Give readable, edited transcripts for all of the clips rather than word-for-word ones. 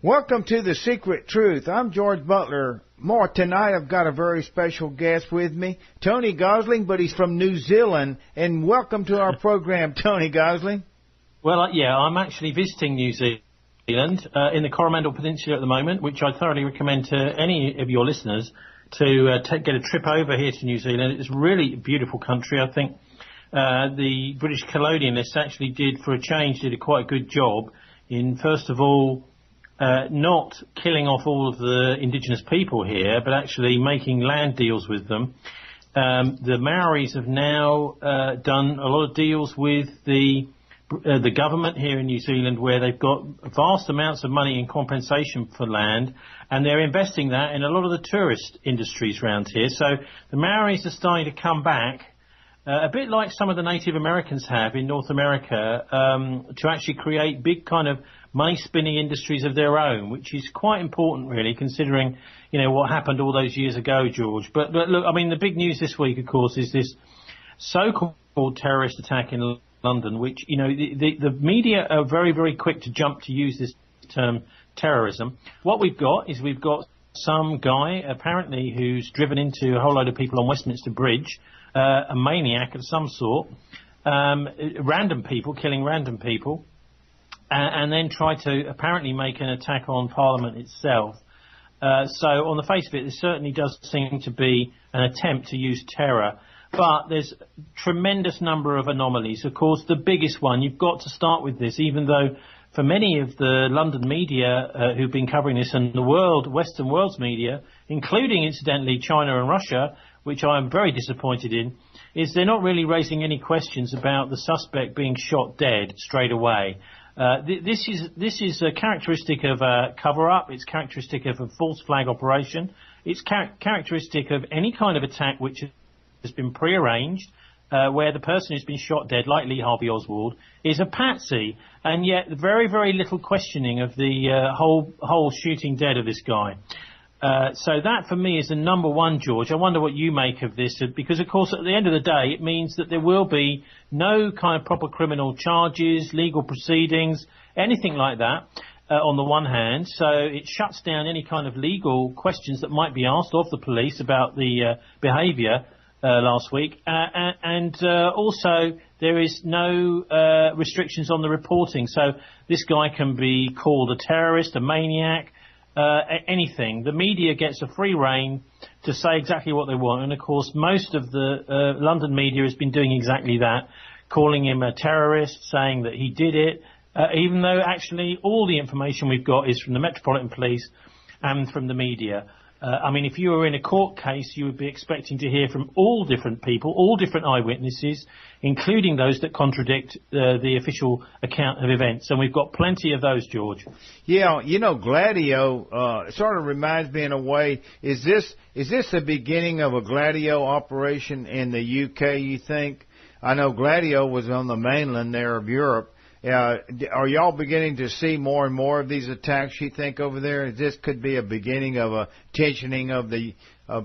Welcome to The Secret Truth. I'm George Butler. More tonight, I've got a very special guest with me, Tony Gosling, but he's from New Zealand. And welcome to our program, Tony Gosling. Well, I'm actually visiting New Zealand in the Coromandel Peninsula at the moment, which I thoroughly recommend to any of your listeners to get a trip over here to New Zealand. It's really a beautiful country. I think the British colonialists actually did a quite good job in, first of all, not killing off all of the indigenous people here, but actually making land deals with them. The Maoris have now done a lot of deals with the government here in New Zealand, where they've got vast amounts of money in compensation for land, and they're investing that in a lot of the tourist industries around here. So the Maoris are starting to come back, a bit like some of the Native Americans have in North America, to actually create big kind of money-spinning industries of their own, which is quite important, really, considering, what happened all those years ago, George. But look, I mean, the big news this week, of course, is this so-called terrorist attack in London, which, the media are very, very quick to jump to use this term terrorism. What we've got some guy, apparently, who's driven into a whole load of people on Westminster Bridge, a maniac of some sort, random people, killing random people, and then try to apparently make an attack on Parliament itself. So on the face of it, there certainly does seem to be an attempt to use terror. But there's a tremendous number of anomalies. Of course, the biggest one, you've got to start with this, even though for many of the London media who've been covering this, and the Western world's media, including, incidentally, China and Russia, which I am very disappointed in, is they're not really raising any questions about the suspect being shot dead straight away. This is a characteristic of a cover-up. It's characteristic of a false flag operation. It's characteristic of any kind of attack which has been prearranged, where the person who's been shot dead, like Lee Harvey Oswald, is a patsy, and yet very, very little questioning of the whole shooting dead of this guy. So that, for me, is the number one, George. I wonder what you make of this, because, of course, at the end of the day, it means that there will be no kind of proper criminal charges, legal proceedings, anything like that, on the one hand. So it shuts down any kind of legal questions that might be asked of the police about the behaviour last week. And also, there is no restrictions on the reporting. So this guy can be called a terrorist, a maniac, anything. The media gets a free rein to say exactly what they want, and of course most of the London media has been doing exactly that, calling him a terrorist, saying that he did it, even though actually all the information we've got is from the Metropolitan Police and from the media. I mean, if you were in a court case, you would be expecting to hear from all different people, all different eyewitnesses, including those that contradict the official account of events. And we've got plenty of those, George. Yeah, Gladio sort of reminds me in a way, is this the beginning of a Gladio operation in the UK, you think? I know Gladio was on the mainland there of Europe. Are y'all beginning to see more and more of these attacks, you think, over there? This could be a beginning of a tensioning of the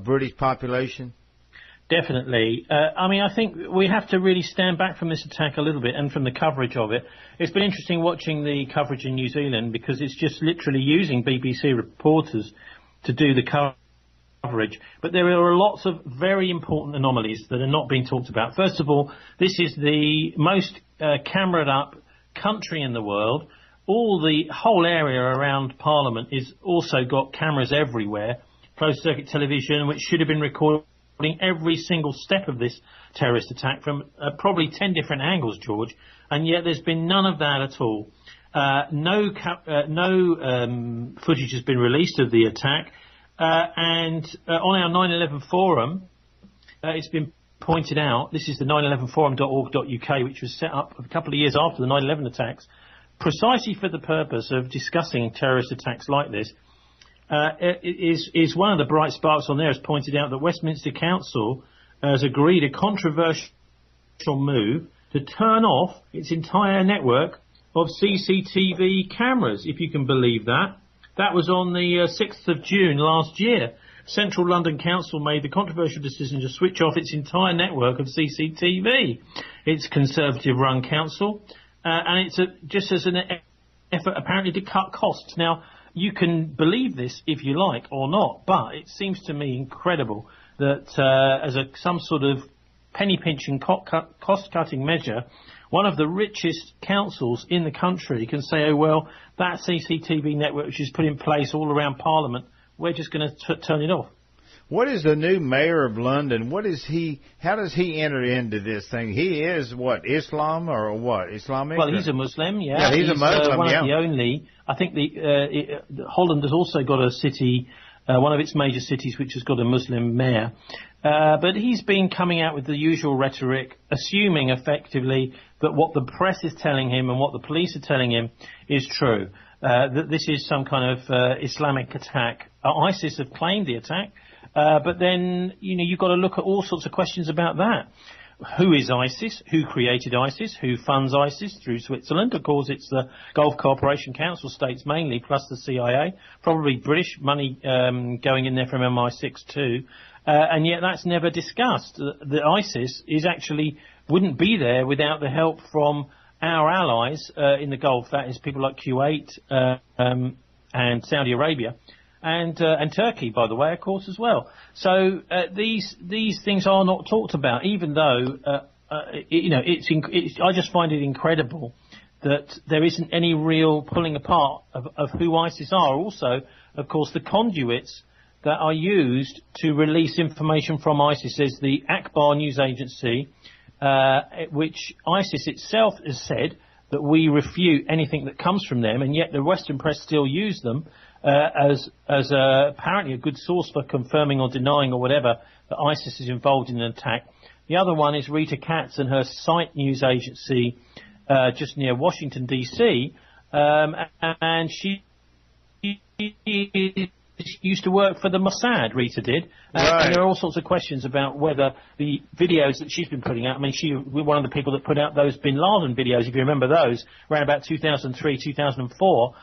British population? Definitely. I think we have to really stand back from this attack a little bit and from the coverage of it. It's been interesting watching the coverage in New Zealand, because it's just literally using BBC reporters to do the coverage. But there are lots of very important anomalies that are not being talked about. First of all, this is the most cameraed up country in the world. The whole area around Parliament is also got cameras everywhere, closed circuit television, which should have been recording every single step of this terrorist attack from probably 10 different angles, George, and yet there's been none of that at all. No footage has been released of the attack, and on our 9/11 forum, it's been pointed out, this is the 911forum.org.uk, which was set up a couple of years after the 9/11 attacks, precisely for the purpose of discussing terrorist attacks like this. Is one of the bright sparks on there has pointed out that Westminster Council has agreed a controversial move to turn off its entire network of CCTV cameras, if you can believe that. That was on the 6th of June last year. Central London Council made the controversial decision to switch off its entire network of CCTV. It's Conservative-run council, and it's just as an effort apparently to cut costs. Now, you can believe this if you like or not, but it seems to me incredible that as some sort of penny-pinching, cost-cutting measure, one of the richest councils in the country can say, oh, well, that CCTV network which is put in place all around Parliament, we're just going to turn it off. What is the new mayor of London? What is he? How does he enter into this thing? He is what, Islam or what? Islamic? Well, he's a Muslim. Yeah, he's a Muslim. One of the only. I think Holland has also got a city, one of its major cities, which has got a Muslim mayor. But he's been coming out with the usual rhetoric, assuming effectively that what the press is telling him and what the police are telling him is true. That this is some kind of Islamic attack. ISIS have claimed the attack. But then, you've got to look at all sorts of questions about that. Who is ISIS? Who created ISIS? Who funds ISIS? Through Switzerland. Of course, it's the Gulf Cooperation Council states mainly, plus the CIA. Probably British money going in there from MI6 too. And yet that's never discussed. The ISIS wouldn't be there without the help from our allies in the Gulf. That is people like Kuwait and Saudi Arabia. And Turkey, by the way, of course, as well. So these things are not talked about, even though I just find it incredible that there isn't any real pulling apart of who ISIS are. Also, of course, the conduits that are used to release information from ISIS. There's the Akbar news agency, which ISIS itself has said that we refute anything that comes from them, and yet the Western press still use them. As apparently a good source for confirming or denying or whatever that ISIS is involved in an attack. The other one is Rita Katz and her Site news agency just near Washington, D.C., and she used to work for the Mossad, Rita did. Right. And there are all sorts of questions about whether the videos that she's been putting out, I mean, she was one of the people that put out those Bin Laden videos, if you remember those, around about 2003, 2004,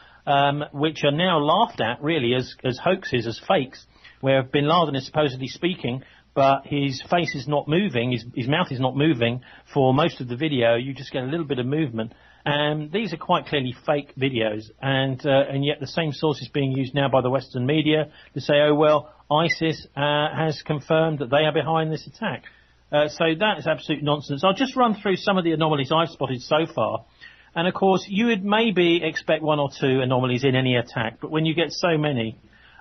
which are now laughed at, really, as hoaxes, as fakes, where Bin Laden is supposedly speaking, but his face is not moving, his mouth is not moving for most of the video. You just get a little bit of movement. And these are quite clearly fake videos, and yet the same source is being used now by the Western media to say, oh, well, ISIS has confirmed that they are behind this attack. So that is absolute nonsense. I'll just run through some of the anomalies I've spotted so far. And, of course, you would maybe expect one or two anomalies in any attack, but when you get so many,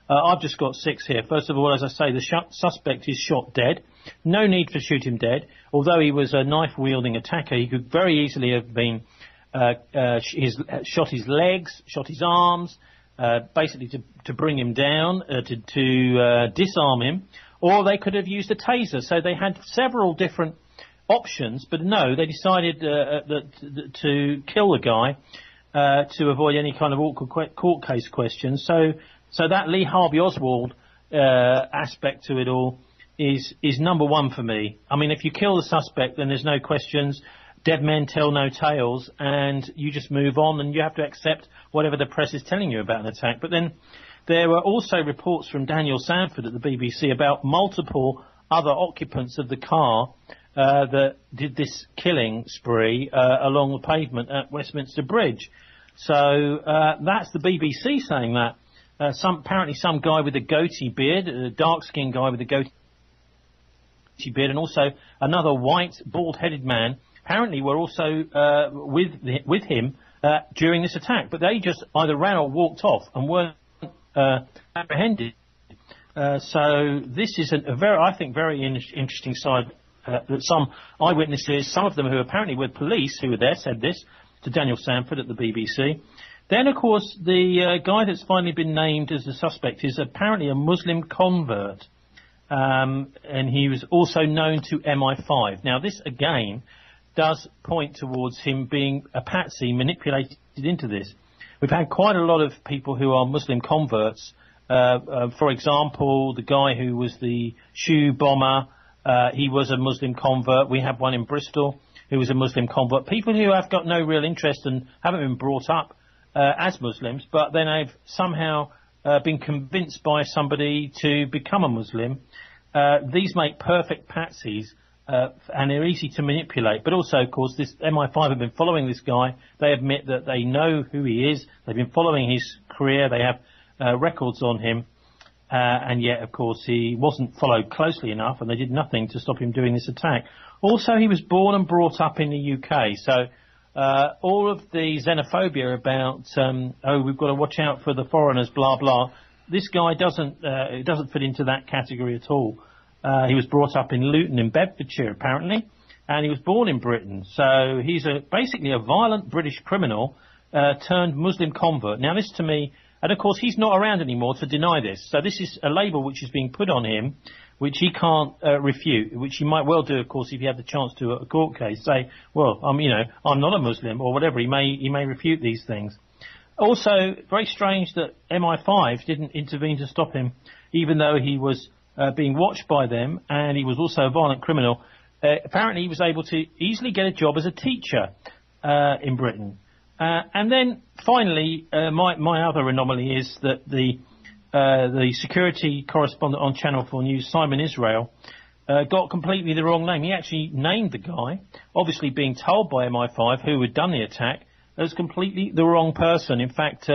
I've just got 6 here. First of all, as I say, the suspect is shot dead. No need to shoot him dead. Although he was a knife-wielding attacker, he could very easily have been shot his legs, shot his arms, basically to bring him down, to disarm him, or they could have used a taser. So they had several different options, but no, they decided to kill the guy to avoid any kind of awkward court case questions. So that Lee Harvey Oswald aspect to it all is number one for me. I mean, if you kill the suspect, then there's no questions. Dead men tell no tales, and you just move on, and you have to accept whatever the press is telling you about an attack. But then there were also reports from Daniel Sandford at the BBC about multiple other occupants of the car that did this killing spree along the pavement at Westminster Bridge. So that's the BBC saying that. Apparently some guy with a goatee beard, a dark-skinned guy with a goatee beard, and also another white, bald-headed man, apparently were also with him during this attack. But they just either ran or walked off and weren't apprehended. So this is I think, very interesting side. That some eyewitnesses, some of them who apparently were police who were there, said this to Daniel Sandford at the BBC. Then, of course, the guy that's finally been named as the suspect is apparently a Muslim convert. And he was also known to MI5. Now, this, again, does point towards him being a patsy manipulated into this. We've had quite a lot of people who are Muslim converts. For example, the guy who was the shoe bomber, he was a Muslim convert. We have one in Bristol who was a Muslim convert. People who have got no real interest and haven't been brought up as Muslims, but then they've somehow been convinced by somebody to become a Muslim. These make perfect patsies, and they're easy to manipulate. But also, of course, this MI5 have been following this guy. They admit that they know who he is. They've been following his career. They have records on him. And yet, of course, he wasn't followed closely enough, and they did nothing to stop him doing this attack. Also, he was born and brought up in the UK, so all of the xenophobia about, we've got to watch out for the foreigners, blah, blah, this guy doesn't fit into that category at all. He was brought up in Luton in Bedfordshire, apparently, and he was born in Britain. So he's basically a violent British criminal turned Muslim convert. Now, this to me... And, of course, he's not around anymore to deny this. So this is a label which is being put on him, which he can't refute, which he might well do, of course, if he had the chance to at a court case. Say, well, I'm not a Muslim or whatever. He may refute these things. Also, very strange that MI5 didn't intervene to stop him, even though he was being watched by them and he was also a violent criminal. Apparently, he was able to easily get a job as a teacher in Britain. And then, finally, my other anomaly is that the security correspondent on Channel 4 News, Simon Israel, got completely the wrong name. He actually named the guy, obviously being told by MI5 who had done the attack, as completely the wrong person. In fact,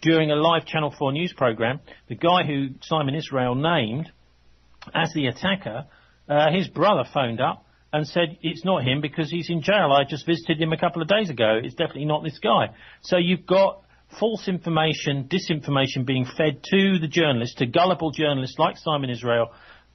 during a live Channel 4 News programme, the guy who Simon Israel named as the attacker, his brother phoned up and said it's not him because he's in jail. I just visited him a couple of days ago. It's definitely not this guy. So you've got false information, disinformation being fed to the journalists, to gullible journalists like Simon Israel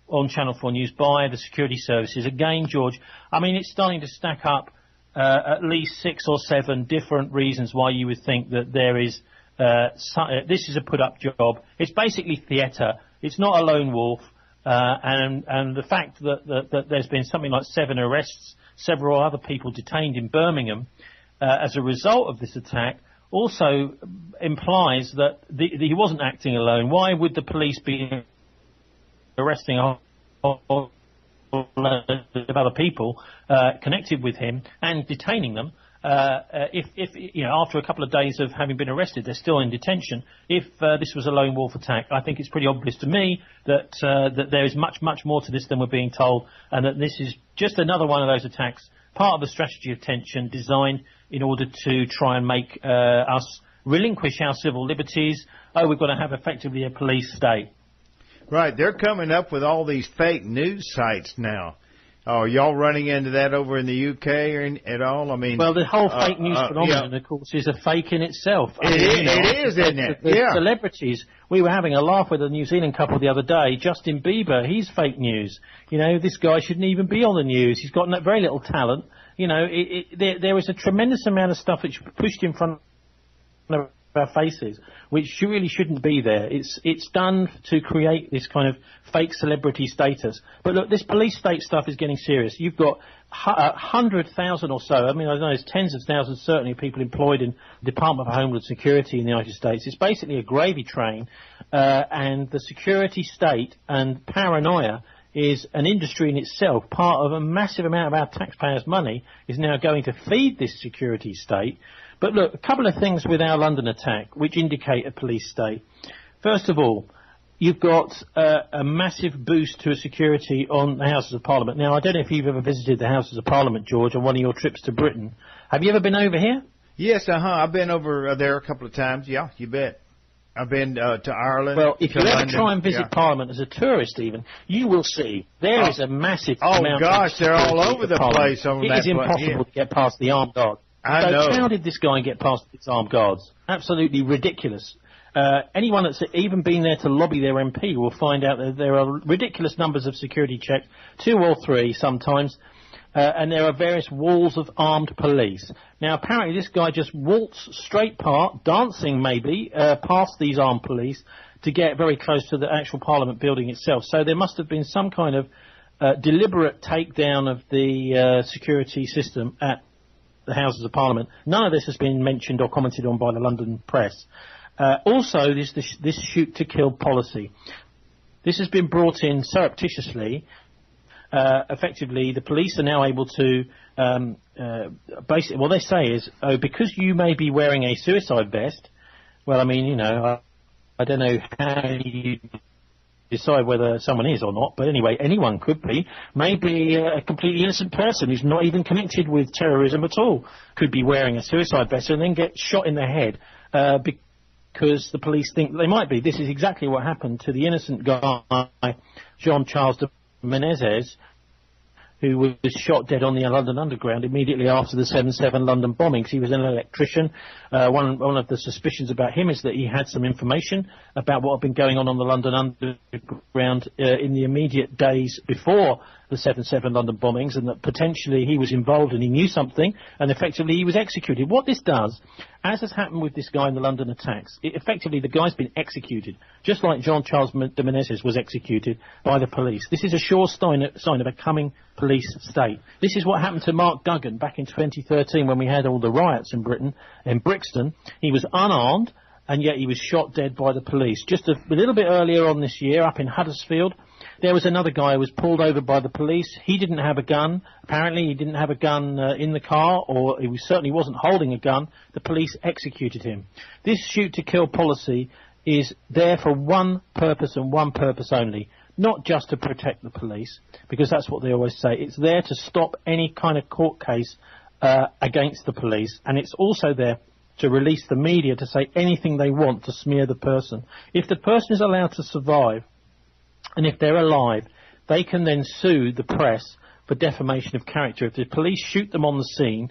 on Channel 4 News by the security services. Again, George, I mean, it's starting to stack up at least 6 or 7 different reasons why you would think that there is this is a put-up job. It's basically theatre. It's not a lone wolf. And the fact that there's been something like 7 arrests, several other people detained in Birmingham as a result of this attack also implies that he wasn't acting alone. Why would the police be arresting a whole load of other people connected with him and detaining them? If after a couple of days of having been arrested, they're still in detention. If this was a lone wolf attack, I think it's pretty obvious to me that there is much, much more to this than we're being told, and that this is just another one of those attacks, part of a strategy of tension designed in order to try and make us relinquish our civil liberties. We've got to have effectively a police state. Right. They're coming up with all these fake news sites now. Are y'all running into that over in the UK or at all? I mean, well, the whole fake news phenomenon, of course, is a fake in itself. It is, isn't it? The celebrities. We were having a laugh with a New Zealand couple the other day. Justin Bieber, he's fake news. This guy shouldn't even be on the news. He's got very little talent. There is a tremendous amount of stuff which pushed in front of our faces, which really shouldn't be there. It's done to create this kind of fake celebrity status. But look, this police state stuff is getting serious. You've got 100,000 or so. I mean, I know there's tens of thousands, certainly, of people employed in the Department of Homeland Security in the United States. It's basically a gravy train, and the security state and paranoia is an industry in itself. Part of a massive amount of our taxpayers' money is now going to feed this security state. But look, a couple of things with our London attack which indicate a police state. First of all, you've got a massive boost to security on the Houses of Parliament. Now, I don't know if you've ever visited the Houses of Parliament, George, on one of your trips to Britain. Have you ever been over here? Yes, I've been over there a couple of times. Yeah, you bet. I've been to Ireland. Well, if you ever London. try and visit Parliament as a tourist even, you will see there is a massive amount gosh, of they're all over the place over that. It is impossible to get past the armed guard. I know. How did this guy get past these armed guards? Absolutely ridiculous. Anyone that's even been there to lobby their MP will find out that there are ridiculous numbers of security checks, 2 or 3 sometimes, and there are various walls of armed police. Now, apparently this guy just waltzed straight dancing maybe, past these armed police to get very close to the actual Parliament building itself. So there must have been some kind of deliberate takedown of the security system at the Houses of Parliament. None of this has been mentioned or commented on by the London press. Also, this shoot-to-kill policy. This has been brought in surreptitiously. Effectively, the police are now able to basically, what they say is, because you may be wearing a suicide vest, well, I mean, I don't know how you decide whether someone is or not, but anyway, anyone could be. Maybe a completely innocent person who's not even connected with terrorism at all could be wearing a suicide vest and then get shot in the head because the police think they might be. This is exactly what happened to the innocent guy, Jean-Charles de Menezes, who was shot dead on the London Underground immediately after the 7/7 London bombings. He was an electrician. One of the suspicions about him is that he had some information about what had been going on the London Underground in the immediate days before the 7/7 London bombings, and that potentially he was involved and he knew something, and effectively he was executed. What this does, as has happened with this guy in the London attacks, effectively the guy's been executed, just like Jean-Charles de Menezes was executed by the police. This is a sure sign of a coming police state. This is what happened to Mark Duggan back in 2013 when we had all the riots in Britain, in Brixton. He was unarmed, and yet he was shot dead by the police. Just a little bit earlier on this year, up in Huddersfield, there was another guy who was pulled over by the police. He didn't have a gun. Apparently he didn't have a gun in the car, or he certainly wasn't holding a gun. The police executed him. This shoot-to-kill policy is there for one purpose and one purpose only, not just to protect the police, because that's what they always say. It's there to stop any kind of court case against the police, and it's also there to release the media to say anything they want to smear the person. If the person is allowed to survive, and if they're alive, they can then sue the press for defamation of character. If the police shoot them on the scene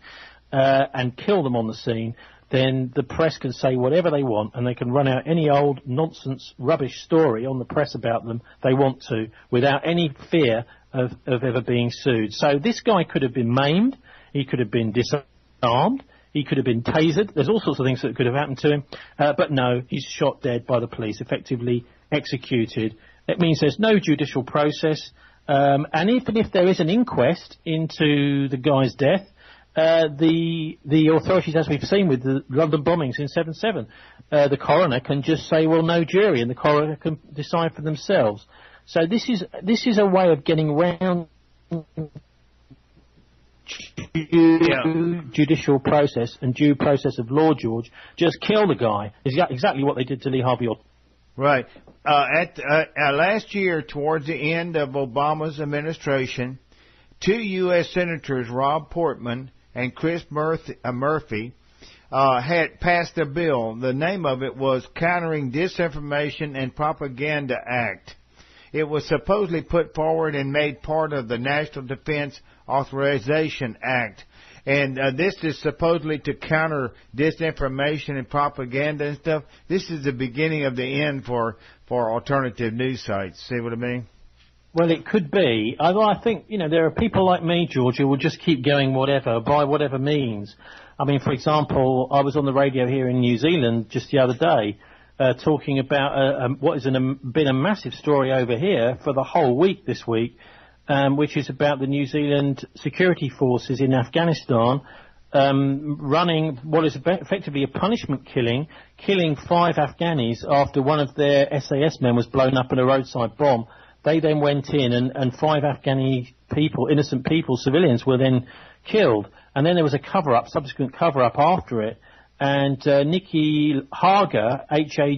and kill them on the scene, then the press can say whatever they want, and they can run out any old nonsense rubbish story on the press about them they want to, without any fear of ever being sued. So this guy could have been maimed, he could have been disarmed, he could have been tasered. There's all sorts of things that could have happened to him, but no, he's shot dead by the police, effectively executed. It means there's no judicial process, and even if there is an inquest into the guy's death, the authorities, as we've seen with the London bombings in 7/7, the coroner can just say, well, no jury, and the coroner can decide for themselves. So this is a way of getting round judicial process and due process of law, George. Just kill the guy. Is exactly what they did to Lee Harvey Oswald. Right. Last year, towards the end of Obama's administration, 2 U.S. Senators, Rob Portman and Chris Murphy, had passed a bill. The name of it was Countering Disinformation and Propaganda Act. It was supposedly put forward and made part of the National Defense Authorization Act. And this is supposedly to counter disinformation and propaganda and stuff. This is the beginning of the end for alternative news sites. See what I mean? Well, it could be. Although I think, there are people like me, George, who will just keep going whatever, by whatever means. I mean, for example, I was on the radio here in New Zealand just the other day talking about what has been a massive story over here for the whole week this week, which is about the New Zealand security forces in Afghanistan running what is effectively a punishment killing 5 Afghanis after one of their SAS men was blown up in a roadside bomb. They then went in and 5 Afghani people, innocent people, civilians, were then killed. And then there was a subsequent cover-up after it. And Nikki Hager, Hager,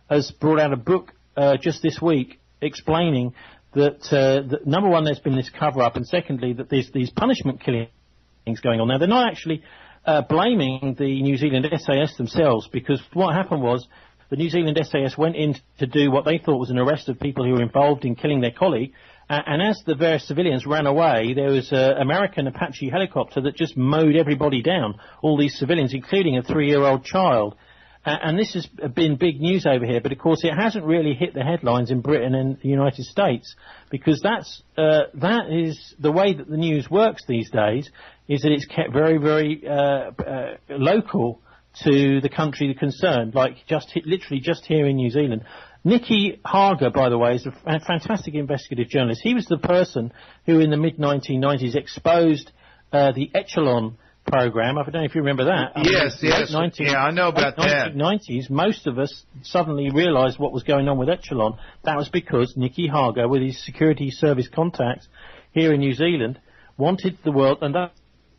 has brought out a book just this week explaining that, number one, there's been this cover-up, and secondly, that there's these punishment killings going on. Now, they're not actually blaming the New Zealand SAS themselves, because what happened was the New Zealand SAS went in to do what they thought was an arrest of people who were involved in killing their colleague, and as the various civilians ran away, there was an American Apache helicopter that just mowed everybody down, all these civilians, including a 3-year-old child. And this has been big news over here, but of course it hasn't really hit the headlines in Britain and the United States, because that is the way that the news works these days, is that it's kept very, very local to the country concerned, like literally just here in New Zealand. Nikki Hager, by the way, is a fantastic investigative journalist. He was the person who in the mid-1990s exposed the Echelon program. I don't know if you remember that. Yes. Yeah, I know about that. In the 1990s, most of us suddenly realised what was going on with Echelon. That was because Nikki Hager, with his security service contacts here in New Zealand, wanted the world, and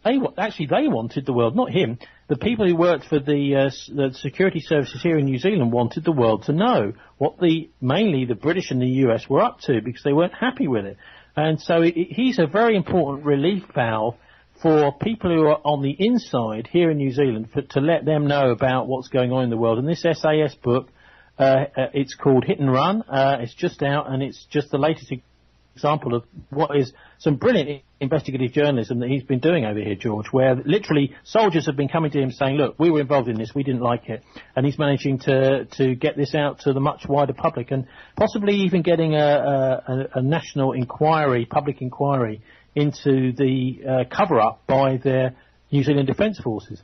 they wanted the world, not him. The people who worked for the security services here in New Zealand wanted the world to know what mainly the British and the US were up to, because they weren't happy with it. And so he's a very important relief valve for people who are on the inside here in New Zealand to let them know about what's going on in the world. And this SAS book, it's called Hit and Run. It's just out, and it's just the latest example of what is some brilliant investigative journalism that he's been doing over here, George, where literally soldiers have been coming to him saying, look, we were involved in this, we didn't like it, and he's managing to get this out to the much wider public, and possibly even getting a national inquiry, public inquiry, into the cover-up by their New Zealand Defence Forces.